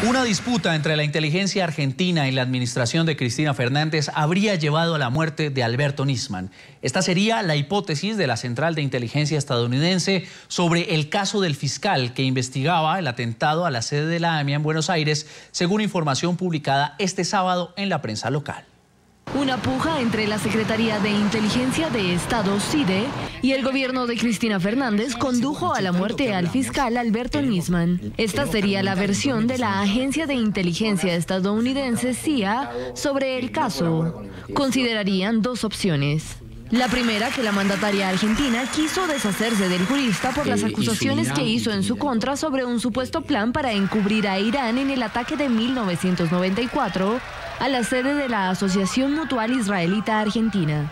Una disputa entre la inteligencia argentina y la administración de Cristina Fernández habría llevado a la muerte de Alberto Nisman. Esta sería la hipótesis de la Central de Inteligencia estadounidense sobre el caso del fiscal que investigaba el atentado a la sede de la AMIA en Buenos Aires, según información publicada este sábado en la prensa local. Una puja entre la Secretaría de Inteligencia de Estado, CIDE, y el gobierno de Cristina Fernández condujo a la muerte al fiscal Alberto Nisman. Esta sería la versión de la Agencia de Inteligencia estadounidense, CIA, sobre el caso. Considerarían dos opciones. La primera, que la mandataria argentina quiso deshacerse del jurista por las acusaciones que hizo en su contra sobre un supuesto plan para encubrir a Irán en el ataque de 1994 a la sede de la Asociación Mutual Israelita Argentina.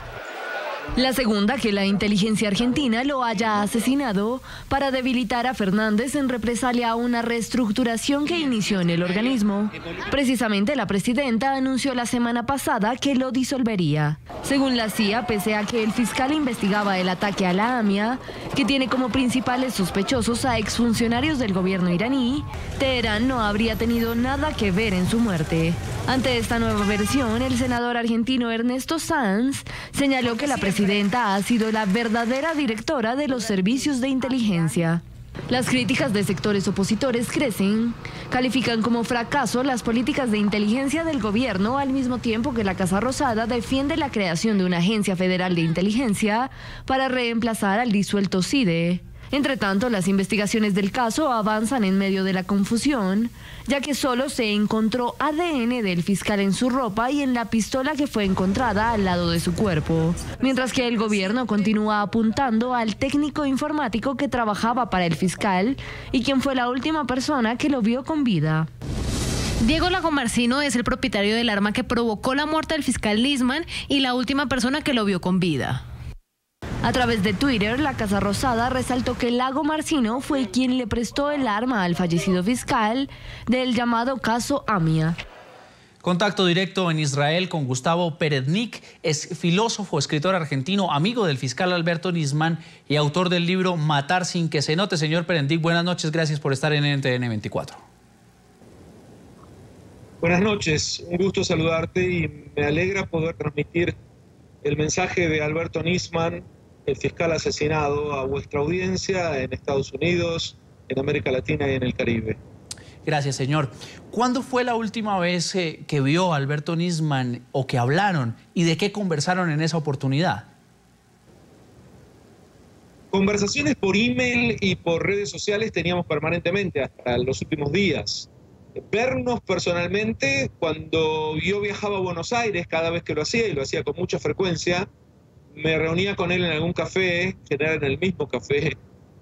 La segunda, que la inteligencia argentina lo haya asesinado para debilitar a Fernández en represalia a una reestructuración que inició en el organismo. Precisamente la presidenta anunció la semana pasada que lo disolvería. Según la CIA, pese a que el fiscal investigaba el ataque a la AMIA, que tiene como principales sospechosos a exfuncionarios del gobierno iraní, Teherán no habría tenido nada que ver en su muerte. Ante esta nueva versión, el senador argentino Ernesto Sanz señaló que la presidenta ha sido la verdadera directora de los servicios de inteligencia. Las críticas de sectores opositores crecen. Califican como fracaso las políticas de inteligencia del gobierno, al mismo tiempo que la Casa Rosada defiende la creación de una agencia federal de inteligencia para reemplazar al disuelto CIDE. Entre tanto, las investigaciones del caso avanzan en medio de la confusión, ya que solo se encontró ADN del fiscal en su ropa y en la pistola que fue encontrada al lado de su cuerpo, mientras que el gobierno continúa apuntando al técnico informático que trabajaba para el fiscal y quien fue la última persona que lo vio con vida. Diego Lagomarsino es el propietario del arma que provocó la muerte del fiscal Nisman y la última persona que lo vio con vida. A través de Twitter, la Casa Rosada resaltó que Lagomarsino fue quien le prestó el arma al fallecido fiscal del llamado caso AMIA. Contacto directo en Israel con Gustavo Perednik, es filósofo, escritor argentino, amigo del fiscal Alberto Nisman y autor del libro Matar sin que se note. Señor Perednik, buenas noches, gracias por estar en NTN 24. Buenas noches, un gusto saludarte y me alegra poder transmitir el mensaje de Alberto Nisman, el fiscal asesinado, a vuestra audiencia en Estados Unidos, en América Latina y en el Caribe. Gracias, señor. ¿Cuándo fue la última vez que vio a Alberto Nisman o que hablaron y de qué conversaron en esa oportunidad? Conversaciones por email y por redes sociales teníamos permanentemente hasta los últimos días. Vernos personalmente, cuando yo viajaba a Buenos Aires, cada vez que lo hacía, y lo hacía con mucha frecuencia, me reunía con él en algún café, general en el mismo café,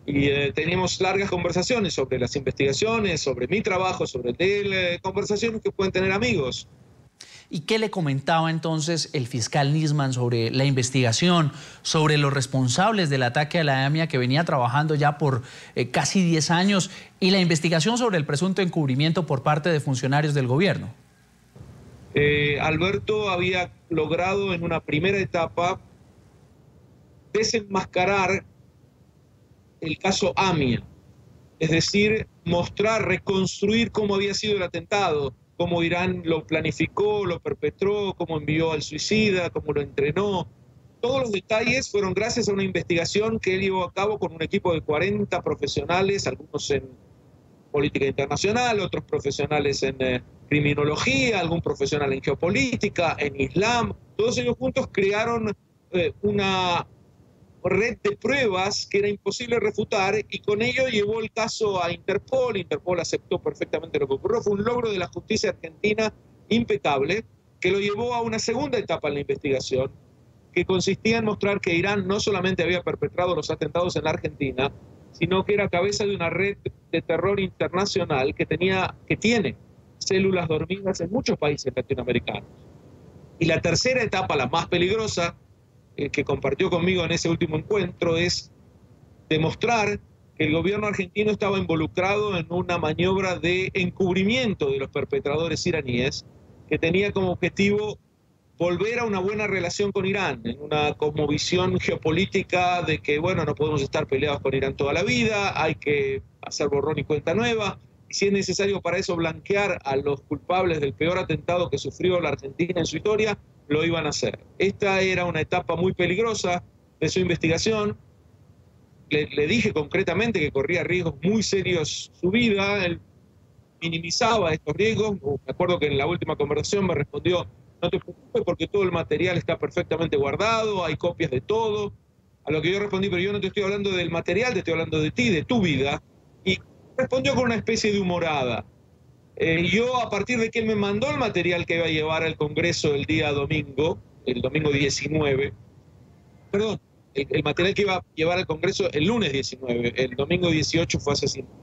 y teníamos largas conversaciones sobre las investigaciones, sobre mi trabajo, sobre el de él, conversaciones que pueden tener amigos. ¿Y qué le comentaba entonces el fiscal Nisman sobre la investigación, sobre los responsables del ataque a la AMIA que venía trabajando ya por casi 10 años y la investigación sobre el presunto encubrimiento por parte de funcionarios del gobierno? Alberto había logrado en una primera etapa desenmascarar el caso AMIA, es decir, mostrar, reconstruir cómo había sido el atentado, cómo Irán lo planificó, lo perpetró, cómo envió al suicida, cómo lo entrenó. Todos los detalles fueron gracias a una investigación que él llevó a cabo con un equipo de 40 profesionales, algunos en política internacional, otros profesionales en criminología, algún profesional en geopolítica, en islam. Todos ellos juntos crearon una red de pruebas que era imposible refutar y con ello llevó el caso a Interpol. Interpol aceptó perfectamente lo que ocurrió. Fue un logro de la justicia argentina impecable que lo llevó a una segunda etapa en la investigación que consistía en mostrar que Irán no solamente había perpetrado los atentados en la Argentina, sino que era cabeza de una red de terror internacional que tiene células dormidas en muchos países latinoamericanos. Y la tercera etapa, la más peligrosa, que compartió conmigo en ese último encuentro, es demostrar que el gobierno argentino estaba involucrado en una maniobra de encubrimiento de los perpetradores iraníes que tenía como objetivo volver a una buena relación con Irán, en una cosmovisión geopolítica de que, bueno, no podemos estar peleados con Irán toda la vida, hay que hacer borrón y cuenta nueva, y si es necesario para eso blanquear a los culpables del peor atentado que sufrió la Argentina en su historia, lo iban a hacer. Esta era una etapa muy peligrosa de su investigación. Le dije concretamente que corría riesgos muy serios su vida. Él minimizaba estos riesgos. Me acuerdo que en la última conversación me respondió: no te preocupes porque todo el material está perfectamente guardado, hay copias de todo. A lo que yo respondí: pero yo no te estoy hablando del material, te estoy hablando de ti, de tu vida. Y respondió con una especie de humorada. Yo, a partir de que él me mandó el material que iba a llevar al Congreso el día domingo, el domingo 19, perdón, el material que iba a llevar al Congreso el lunes 19, el domingo 18 fue asesinado.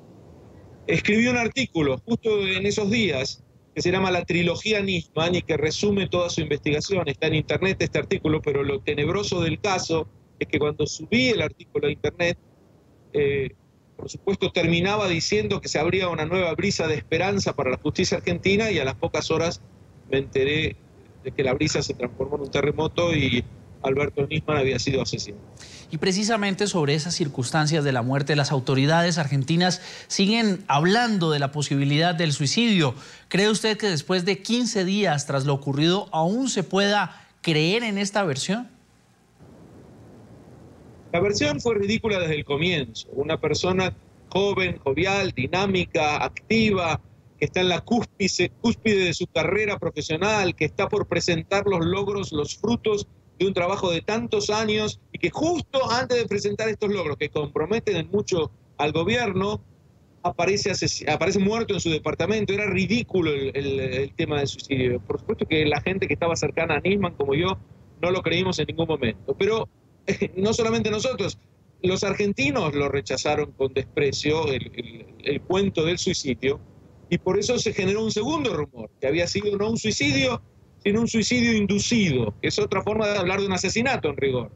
Escribí un artículo justo en esos días que se llama La Trilogía Nisman y que resume toda su investigación. Está en internet este artículo, pero lo tenebroso del caso es que cuando subí el artículo a internet, por supuesto terminaba diciendo que se abría una nueva brisa de esperanza para la justicia argentina, y a las pocas horas me enteré de que la brisa se transformó en un terremoto y Alberto Nisman había sido asesinado. Y precisamente sobre esas circunstancias de la muerte, las autoridades argentinas siguen hablando de la posibilidad del suicidio. ¿Cree usted que después de 15 días tras lo ocurrido aún se pueda creer en esta versión? La versión fue ridícula desde el comienzo. Una persona joven, jovial, dinámica, activa, que está en la cúspide de su carrera profesional, que está por presentar los logros, los frutos de un trabajo de tantos años, y que justo antes de presentar estos logros que comprometen en mucho al gobierno, aparece muerto en su departamento. Era ridículo el tema del suicidio. Por supuesto que la gente que estaba cercana a Nisman, como yo, no lo creímos en ningún momento. Pero no solamente nosotros, los argentinos lo rechazaron con desprecio, el cuento del suicidio, y por eso se generó un segundo rumor, que había sido no un suicidio, sino un suicidio inducido, que es otra forma de hablar de un asesinato en rigor.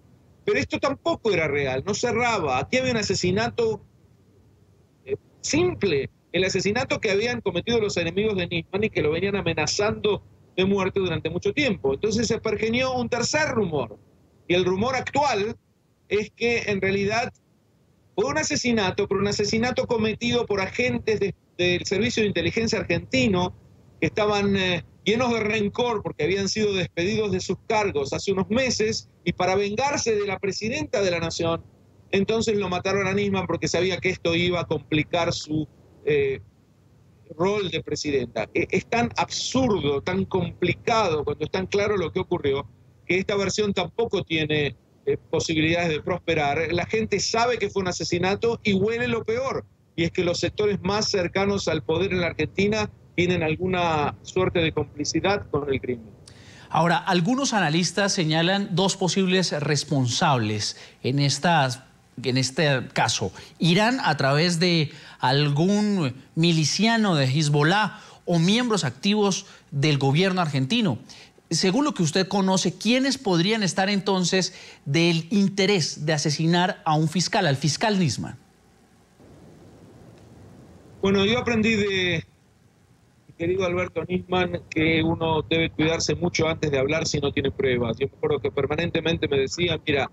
Pero esto tampoco era real, no cerraba. Aquí había un asesinato simple, el asesinato que habían cometido los enemigos de Nisman y que lo venían amenazando de muerte durante mucho tiempo. Entonces se pergeñó un tercer rumor, y el rumor actual es que en realidad fue un asesinato, pero un asesinato cometido por agentes del Servicio de Inteligencia argentino que estaban llenos de rencor porque habían sido despedidos de sus cargos hace unos meses, y para vengarse de la presidenta de la Nación, entonces lo mataron a Nisman porque sabía que esto iba a complicar su rol de presidenta. Es tan absurdo, tan complicado cuando es tan claro lo que ocurrió, que esta versión tampoco tiene posibilidades de prosperar. La gente sabe que fue un asesinato y huele lo peor, y es que los sectores más cercanos al poder en la Argentina tienen alguna suerte de complicidad con el crimen. Ahora, algunos analistas señalan dos posibles responsables en este caso. Irán, a través de algún miliciano de Hezbollah o miembros activos del gobierno argentino. Según lo que usted conoce, ¿quiénes podrían estar entonces del interés de asesinar a un fiscal, al fiscal Nisman? Bueno, yo aprendí de mi querido Alberto Nisman que uno debe cuidarse mucho antes de hablar si no tiene pruebas. Yo me acuerdo que permanentemente me decía: mira,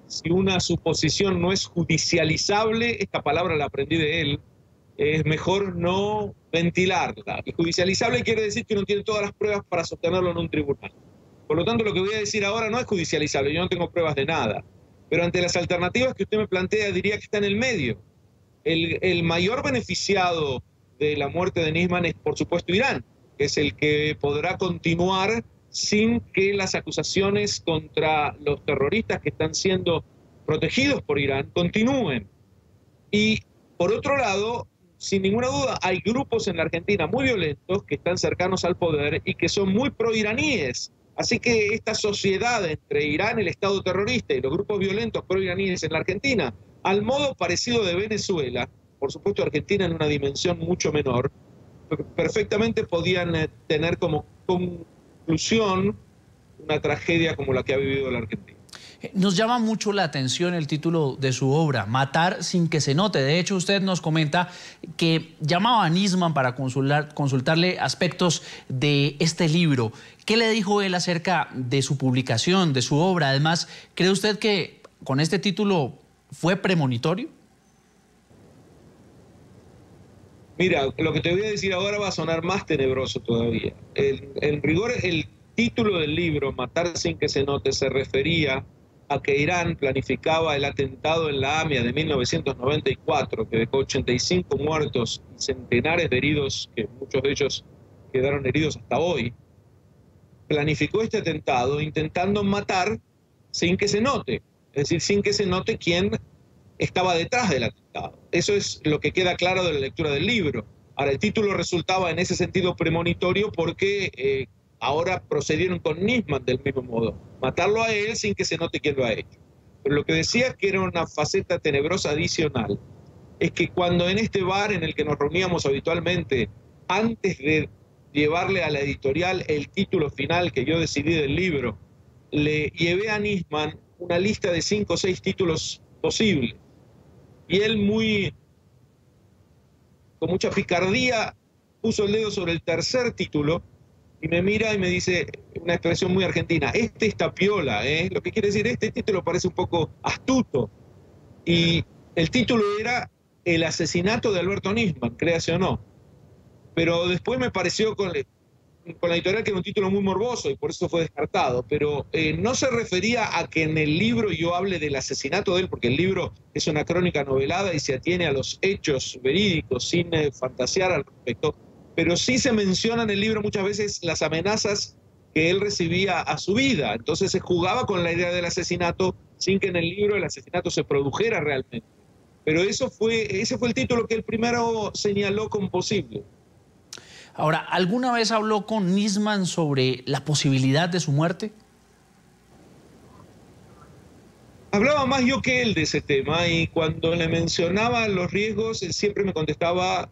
si una suposición no es judicializable, esta palabra la aprendí de él, es mejor no ventilarla. Y judicializable quiere decir que uno tiene todas las pruebas para sostenerlo en un tribunal. Por lo tanto, lo que voy a decir ahora no es judicializable, yo no tengo pruebas de nada. Pero ante las alternativas que usted me plantea, diría que está en el medio. El mayor beneficiado de la muerte de Nisman es, por supuesto, Irán, que es el que podrá continuar sin que las acusaciones contra los terroristas que están siendo protegidos por Irán continúen. Y, por otro lado, sin ninguna duda, hay grupos en la Argentina muy violentos que están cercanos al poder y que son muy pro-iraníes. Así que esta sociedad entre Irán, el Estado terrorista, y los grupos violentos pro-iraníes en la Argentina, al modo parecido de Venezuela, por supuesto Argentina en una dimensión mucho menor, perfectamente podían tener como conclusión una tragedia como la que ha vivido la Argentina. Nos llama mucho la atención el título de su obra, Matar sin que se note. De hecho, usted nos comenta que llamaba a Nisman para consultarle aspectos de este libro. ¿Qué le dijo él acerca de su publicación, de su obra? Además, ¿cree usted que con este título fue premonitorio? Mira, lo que te voy a decir ahora va a sonar más tenebroso todavía. En rigor, el título del libro, Matar sin que se note, se refería a que Irán planificaba el atentado en la AMIA de 1994, que dejó 85 muertos y centenares de heridos, que muchos de ellos quedaron heridos hasta hoy. Planificó este atentado intentando matar sin que se note, es decir, sin que se note quién estaba detrás del atentado. Eso es lo que queda claro de la lectura del libro. Ahora, el título resultaba en ese sentido premonitorio porque ahora procedieron con Nisman del mismo modo, matarlo a él sin que se note quién lo ha hecho. Pero lo que decía que era una faceta tenebrosa adicional es que cuando en este bar en el que nos reuníamos habitualmente, antes de llevarle a la editorial el título final que yo decidí del libro, le llevé a Nisman una lista de 5 o 6 títulos posibles. Y él con mucha picardía puso el dedo sobre el tercer título y me mira y me dice una expresión muy argentina: este está piola, ¿eh? Lo que quiere decir, este título parece un poco astuto. Y el título era El asesinato de Alberto Nisman, créase o no. Pero después me pareció con la editorial que era un título muy morboso y por eso fue descartado, pero no se refería a que en el libro yo hable del asesinato de él, porque el libro es una crónica novelada y se atiene a los hechos verídicos sin fantasear al respecto, pero sí se menciona en el libro muchas veces las amenazas que él recibía a su vida, entonces se jugaba con la idea del asesinato sin que en el libro el asesinato se produjera realmente. Pero ese fue el título que él primero señaló como posible. Ahora, ¿alguna vez habló con Nisman sobre la posibilidad de su muerte? Hablaba más yo que él de ese tema y cuando le mencionaba los riesgos, él siempre me contestaba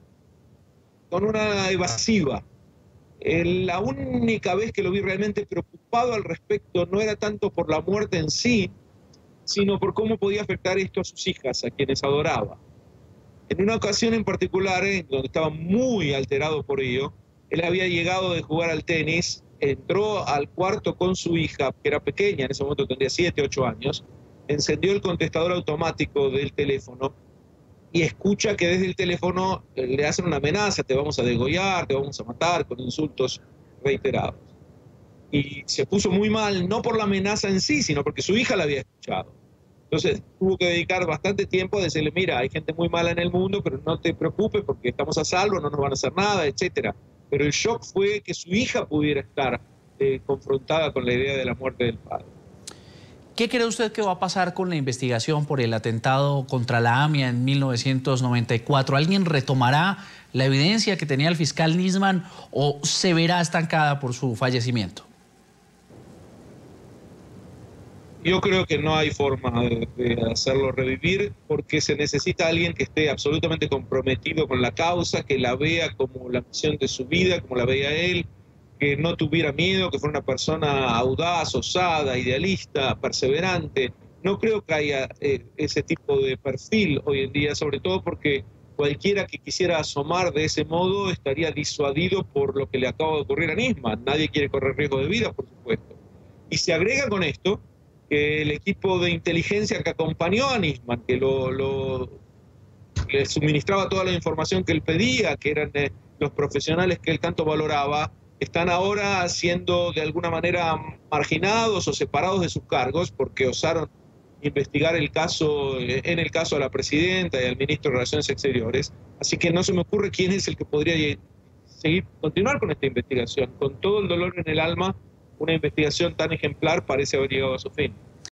con una evasiva. La única vez que lo vi realmente preocupado al respecto no era tanto por la muerte en sí, sino por cómo podía afectar esto a sus hijas, a quienes adoraba. En una ocasión en particular, donde estaba muy alterado por ello, él había llegado de jugar al tenis, entró al cuarto con su hija, que era pequeña, en ese momento tendría 7, 8 años, encendió el contestador automático del teléfono y escucha que desde el teléfono le hacen una amenaza: te vamos a degollar, te vamos a matar, con insultos reiterados. Y se puso muy mal, no por la amenaza en sí, sino porque su hija la había escuchado. Entonces tuvo que dedicar bastante tiempo a decirle: mira, hay gente muy mala en el mundo, pero no te preocupes porque estamos a salvo, no nos van a hacer nada, etc. Pero el shock fue que su hija pudiera estar confrontada con la idea de la muerte del padre. ¿Qué cree usted que va a pasar con la investigación por el atentado contra la AMIA en 1994? ¿Alguien retomará la evidencia que tenía el fiscal Nisman o se verá estancada por su fallecimiento? Yo creo que no hay forma de hacerlo revivir porque se necesita alguien que esté absolutamente comprometido con la causa, que la vea como la misión de su vida, como la veía él, que no tuviera miedo, que fuera una persona audaz, osada, idealista, perseverante. No creo que haya ese tipo de perfil hoy en día, sobre todo porque cualquiera que quisiera asomar de ese modo estaría disuadido por lo que le acaba de ocurrir a Nisman. Nadie quiere correr riesgo de vida, por supuesto. Y se agrega con esto que el equipo de inteligencia que acompañó a Nisman, que le suministraba toda la información que él pedía, que eran los profesionales que él tanto valoraba, están ahora siendo de alguna manera marginados o separados de sus cargos porque osaron investigar el caso, en el caso a la presidenta y al ministro de Relaciones Exteriores. Así que no se me ocurre quién es el que podría continuar con esta investigación. Con todo el dolor en el alma, una investigación tan ejemplar parece haber llegado a su fin.